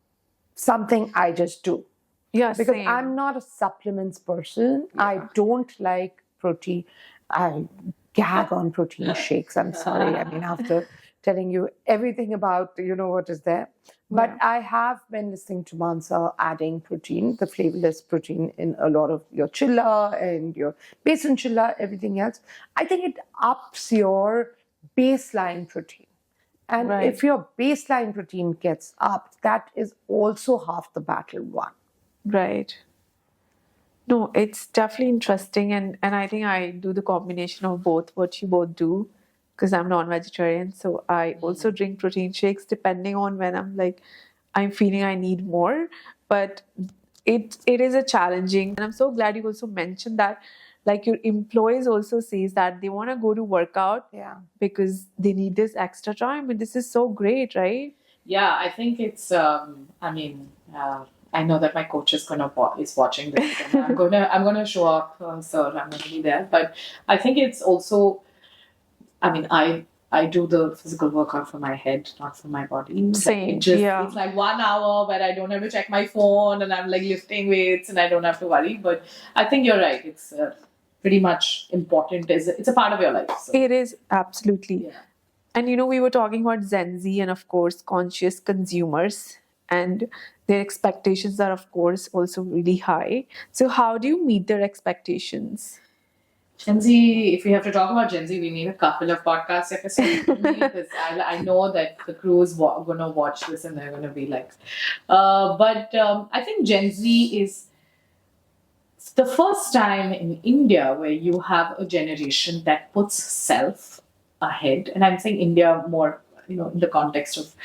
something I just do. Yeah, because same. I'm not a supplements person. I don't like protein. I gag on protein shakes. I'm sorry. After telling you everything about, what is there. But I have been listening to Manasa adding protein, the flavorless protein, in a lot of your chilla and your besan chilla, everything else. I think it ups your baseline protein. And if your baseline protein gets upped, that is also half the battle won. Right. No, it's definitely interesting, and I think I do the combination of both, what you both do, because I'm non-vegetarian. So I also drink protein shakes depending on when I'm feeling I need more. But it is a challenging, and I'm so glad you also mentioned that, like, your employees also says that they want to go to workout because they need this extra time, and this is so great, right? Yeah, I think it's I know that my coach is watching this. And I'm gonna show up, so I'm gonna be there. But I think it's also, I do the physical workout for my head, not for my body. Same. It's like 1 hour where I don't have to check my phone and I'm like lifting weights and I don't have to worry. But I think you're right. It's pretty much important. It's a part of your life. So. It is, absolutely. Yeah. And we were talking about Gen Z and, of course, conscious consumers, and their expectations are, of course, also really high. So, how do you meet their expectations? Gen Z, if we have to talk about Gen Z, we need a couple of podcast episodes because I know that the crew is going to watch this and they're going to be like, I think Gen Z is the first time in India where you have a generation that puts self ahead. And I'm saying India more, in the context of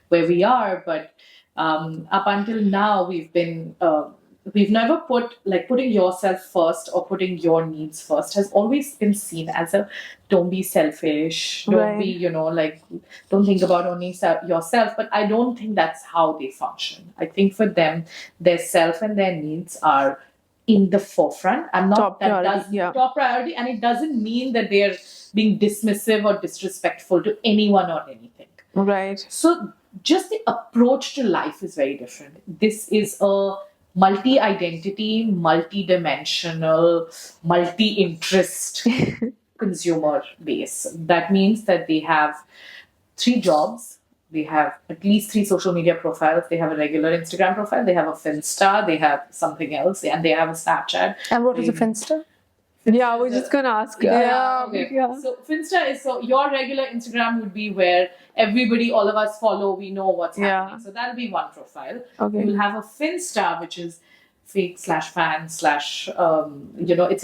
where we are. But up until now, we've never putting yourself first or putting your needs first has always been seen as a don't be selfish, don't be, don't think about only yourself. But I don't think that's how they function. I think for them, their self and their needs are in the forefront. I'm not top priority, top priority, and it doesn't mean that they're being dismissive or disrespectful to anyone or anything. Right. So just the approach to life is very different. This is a multi-identity, multi-dimensional, multi-interest consumer base. That means that they have 3 jobs. They have at least 3 social media profiles. They have a regular Instagram profile. They have a Finsta. They have something else. And they have a Snapchat. And what is a Finsta? Yeah, I was just going to ask. Okay. So Finsta is, your regular Instagram would be where everybody, all of us follow, we know what's happening. So that'll be one profile. Okay. You will have a Finsta, which is fake/fan/ it's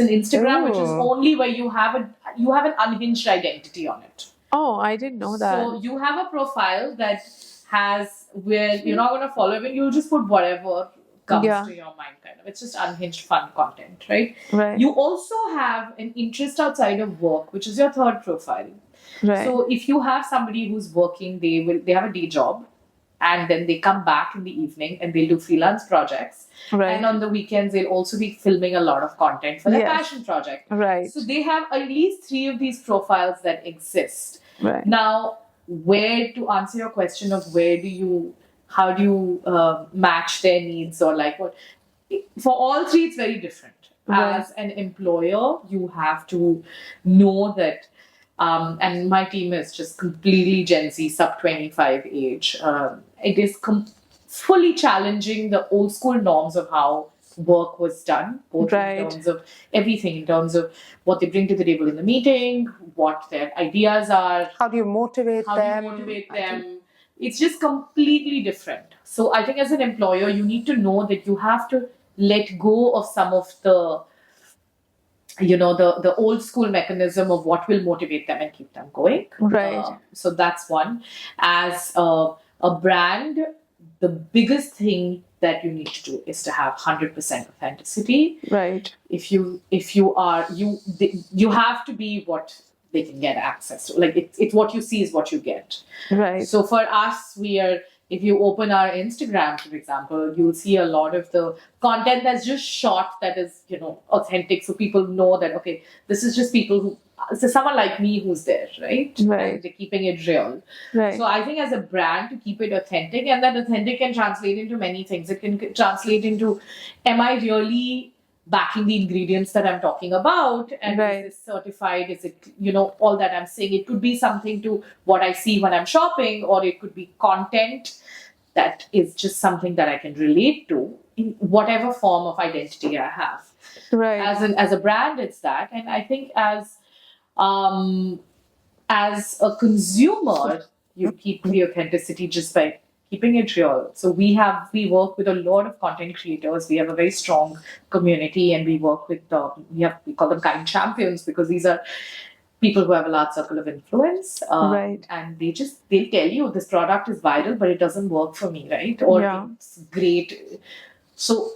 an Instagram which is only where you have an unhinged identity on it. Oh, I didn't know that. So you have a profile that has where you're not going to follow it, you'll just put whatever comes to your mind, kind of. It's just unhinged fun content, right? Right. You also have an interest outside of work, which is your third profile. Right. So if you have somebody who's working, they have a day job, and then they come back in the evening and they'll do freelance projects. Right. And on the weekends, they'll also be filming a lot of content for their passion project. Right. So they have at least 3 of these profiles that exist. Right. Now, to answer your question of how do you match their needs or like what, for all 3, it's very different. Right. As an employer, you have to know that, and my team is just completely Gen Z, sub 25 age. It is fully challenging the old school norms of how work was done, both in terms of everything, in terms of what they bring to the table in the meeting, what their ideas are. How do you motivate them? It's just completely different. So I think as an employer, you need to know that you have to let go of some of the the old school mechanism of what will motivate them and keep them going. Right. So that's one. As a brand, the biggest thing that you need to do is to have 100% authenticity. Right. If you have to be what they can get access to. Like it's what you see is what you get. Right. So for us, if you open our Instagram, for example, you'll see a lot of the content that's just shot that is, authentic. So people know that, okay, this is just someone like me who's there, right? Right. And they're keeping it real. Right. So I think as a brand, to keep it authentic, and that authentic can translate into many things. It can translate into, am I really backing the ingredients that I'm talking about, and is this certified, is it, all that I'm saying. It could be something to what I see when I'm shopping, or it could be content that is just something that I can relate to in whatever form of identity I have. Right. As a brand, it's that. And I think as a consumer, you keep the authenticity just by keeping it real. So we work with a lot of content creators. We have a very strong community, and we work with we call them kind champions, because these are people who have a large circle of influence. Right. And they'll tell you this product is viral, but it doesn't work for me, right? Or it's great. So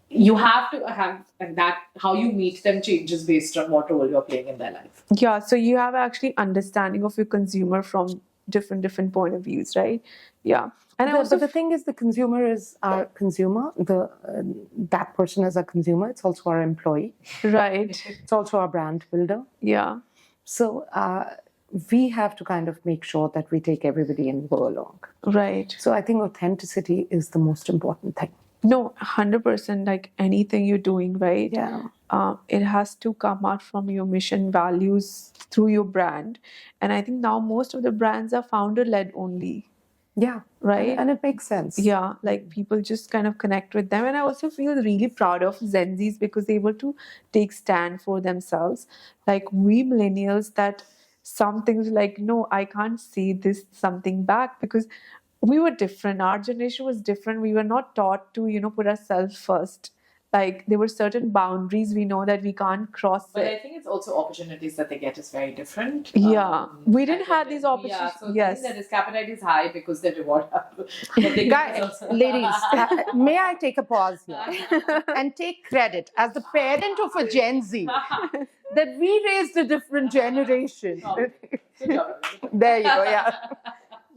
you have to have, and that how you meet them changes based on what role you're playing in their life. Yeah. So you have actually understanding of your consumer from different point of views, right? Yeah. And but the thing is, the consumer is our consumer. That person is our consumer. It's also our employee. Right. It's also our brand builder. Yeah. So we have to kind of make sure that we take everybody and go along. Right. So I think authenticity is the most important thing. No, 100%, like anything you're doing, right? Yeah. It has to come out from your mission values through your brand. And I think now most of the brands are founder led only, Yeah. right? And it makes sense. Yeah, like people just kind of connect with them. And I also feel really proud of Gen Zs because they're able to take stand for themselves. Like we millennials, that some things like, no, I can't say this something back because we were different. Our generation was different. We were not taught to, put ourselves first. Like there were certain boundaries we know that we can't cross But it. I think it's also opportunities that they get is very different. Yeah, we I didn't think have these Yeah, opportunities. so the Yes. thing that is capital is high because they reward but they Guys, ladies, may I take a pause here and take credit as the parent of a Gen Z that we raised a different generation. Good job. There you go, yeah.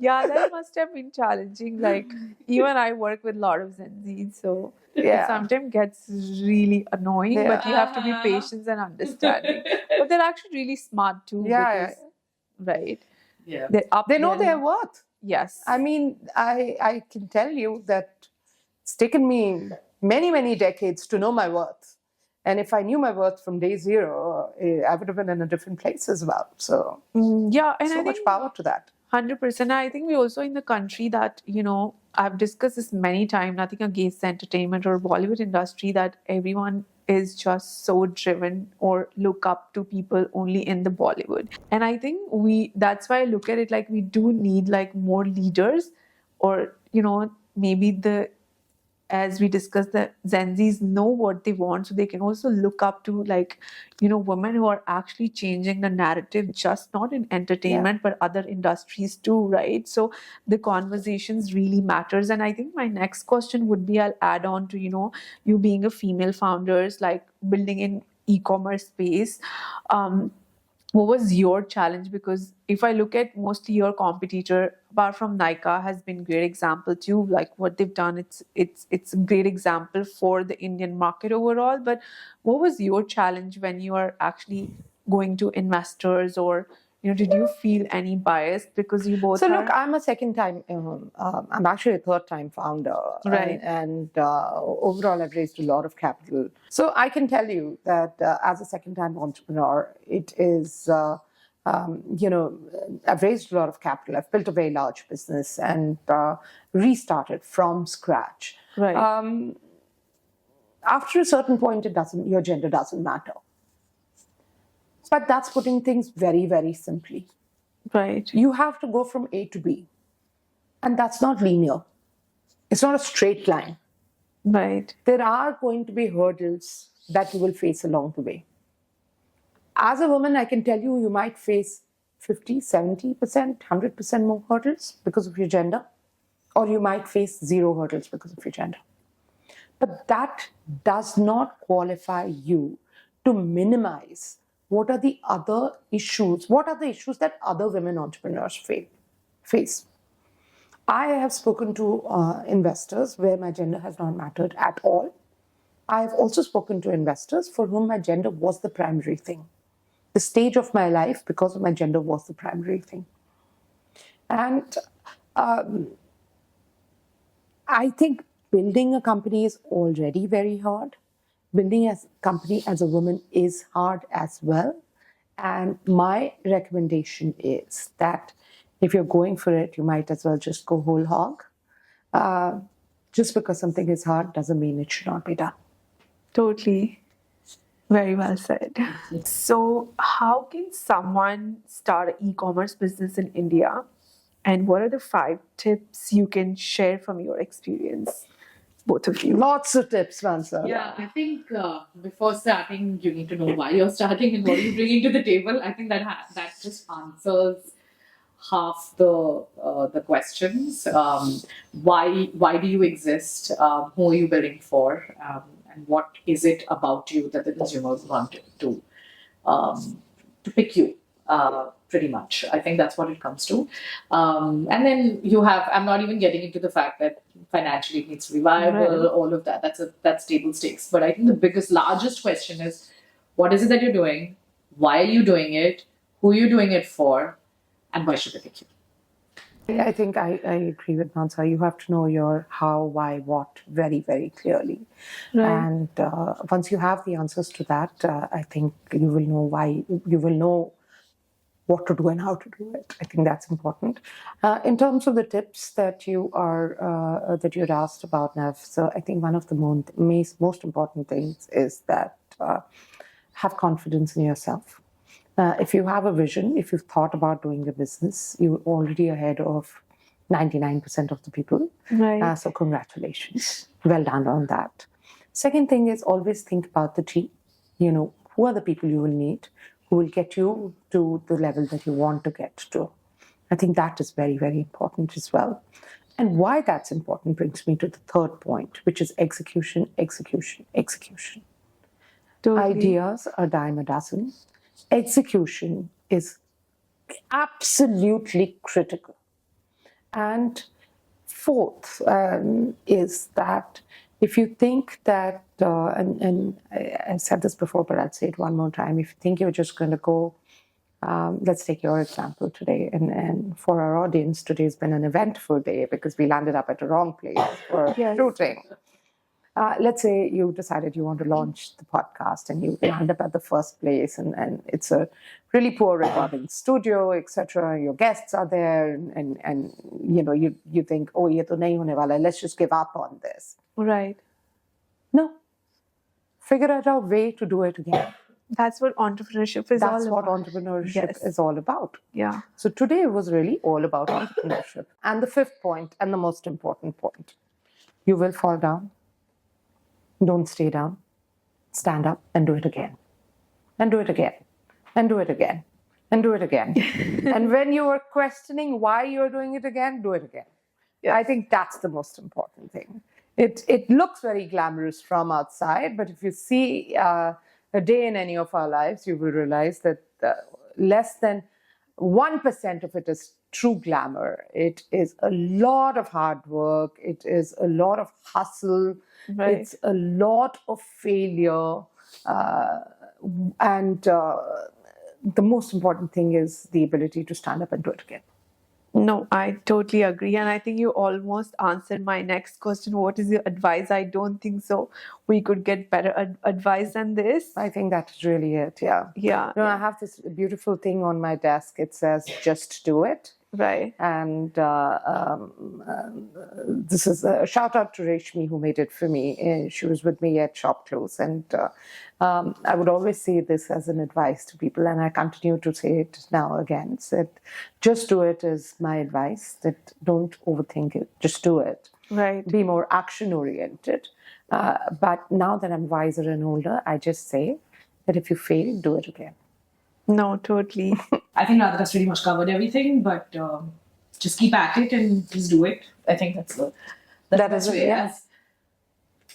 Yeah, that must have been challenging. Like even I work with a lot of Gen Zs, so it Yeah. sometimes gets really annoying, but you have to be patient and understanding. But they're actually really smart too, Yeah, because right, Yeah. they're up They know there. their worth. Yes. I mean, I can tell you that it's taken me many, many decades to know my worth. And if I knew my worth from day zero, I would have been in a different place as well. So, Yeah, and so I much think power to that. 100%. I think we're also in the country that, I've discussed this many times, nothing against the entertainment or Bollywood industry, that everyone is just so driven or look up to people only in the Bollywood. And I think that's why I look at it like we do need like more leaders, or, maybe as we discussed, the Gen Zs know what they want, so they can also look up to like, women who are actually changing the narrative, just not in entertainment, but other industries too, right? So the conversations really matters. And I think my next question would be, I'll add on to, you being a female founders, like building in e-commerce space. What was your challenge? Because if I look at mostly your competitor, apart from Nika, has been great example too. Like what they've done, it's a great example for the Indian market overall. But what was your challenge when you are actually going to investors, or did you feel any bias because you both So are? look, I'm a second time, I'm actually a third time founder. Right. And overall, I've raised a lot of capital. So I can tell you that as a second time entrepreneur, it is, I've raised a lot of capital. I've built a very large business and restarted from scratch. Right. After a certain point, your gender doesn't matter. But that's putting things very, very simply. Right. You have to go from A to B. And that's not linear. It's not a straight line. Right. There are going to be hurdles that you will face along the way. As a woman, I can tell you, you might face 50, 70%, 100% more hurdles because of your gender, or you might face zero hurdles because of your gender. But that does not qualify you to minimize what are the other issues, that other women entrepreneurs face. I have spoken to investors where my gender has not mattered at all. I have also spoken to investors for whom my gender was the primary thing. The stage of my life, because of my gender, was the primary thing. And I think building a company is already very hard. Building a company as a woman is hard as well. And my recommendation is that if you're going for it, you might as well just go whole hog. Just because something is hard doesn't mean it should not be done. Totally. Very well said. So, how can someone start an e-commerce business in India? And what are the 5 tips you can share from your experience? Both of you. Lots of tips, Manasa. Yeah, I think before starting, you need to know why you're starting and what you're bringing to the table. I think that just answers half the questions. Why do you exist? Who are you building for? And what is it about you that the consumers want to pick you? Pretty much. I think that's what it comes to. And then you have, I'm not even getting into the fact that financially it needs to be viable, all of that. That's table stakes. But I think the largest question is, what is it that you're doing? Why are you doing it? Who are you doing it for? And why should they pick you? I think I agree with Mansa. You have to know your how, why, what very, very clearly. Right. And once you have the answers to that, I think you will know why, you will know what to do and how to do it. I think that's important. In terms of the tips that you are that you'd asked about, Nav, so I think one of the most important things is that have confidence in yourself. If you have a vision, if you've thought about doing a business, you're already ahead of 99% of the people. Right. So congratulations. Well done on that. Second thing is always think about the team. You know, who are the people you will meet who will get you to the level that you want to get to. I think that is very, very important as well. And why that's important brings me to the third point, which is execution, execution, execution. Totally. Ideas are a dime a dozen. Execution is absolutely critical. And fourth is that if you think that, and I said this before, but I'll say it one more time, if you think you're just going to go, let's take your example today. And for our audience, today's been an eventful day because we landed up at the wrong place for shooting. Let's say you decided you want to launch the podcast and you end up at the first place and it's a really poor recording studio, etc. Your guests are there and you know, you think, oh, ye to nahi hone wala, let's just give up on this. Right. No. Figure out a way to do it again. That's what entrepreneurship is all about. That's what entrepreneurship is all about. Yeah. So today was really all about entrepreneurship. And the fifth point, and the most important point, you will fall down. Don't stay down. Stand up and do it again. And do it again. And do it again. And do it again. And when you are questioning why you're doing it again, do it again. Yeah. I think that's the most important thing. It looks very glamorous from outside, but if you see a day in any of our lives, you will realize that less than 1% of it is true glamour. It is a lot of hard work. It is a lot of hustle. Right. It's a lot of failure. And the most important thing is the ability to stand up and do it again. No, I totally agree. And I think you almost answered my next question. What is your advice? I don't think so. We could get better advice than this. I think that's really it. Yeah. Yeah. You know, I have this beautiful thing on my desk. It says, just do it. Right. And this is a shout out to Reshmi who made it for me. She was with me at Shop Close. And I would always say this as an advice to people. And I continue to say it now again. That just do it is my advice. That don't overthink it. Just do it. Right. Be more action oriented. But now that I'm wiser and older, I just say that if you fail, do it again. No, totally. I think Radhika's pretty much covered everything, but just keep at it and just do it. I think that's the best way. Yes.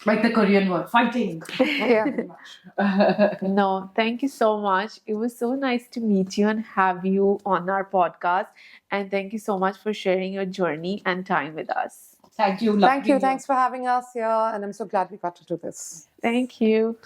Like the Korean word, fighting. Yeah. No, thank you so much. It was so nice to meet you and have you on our podcast. And thank you so much for sharing your journey and time with us. Thank you. Thank you. Thanks for having us here. And I'm so glad we got to do this. Thank you.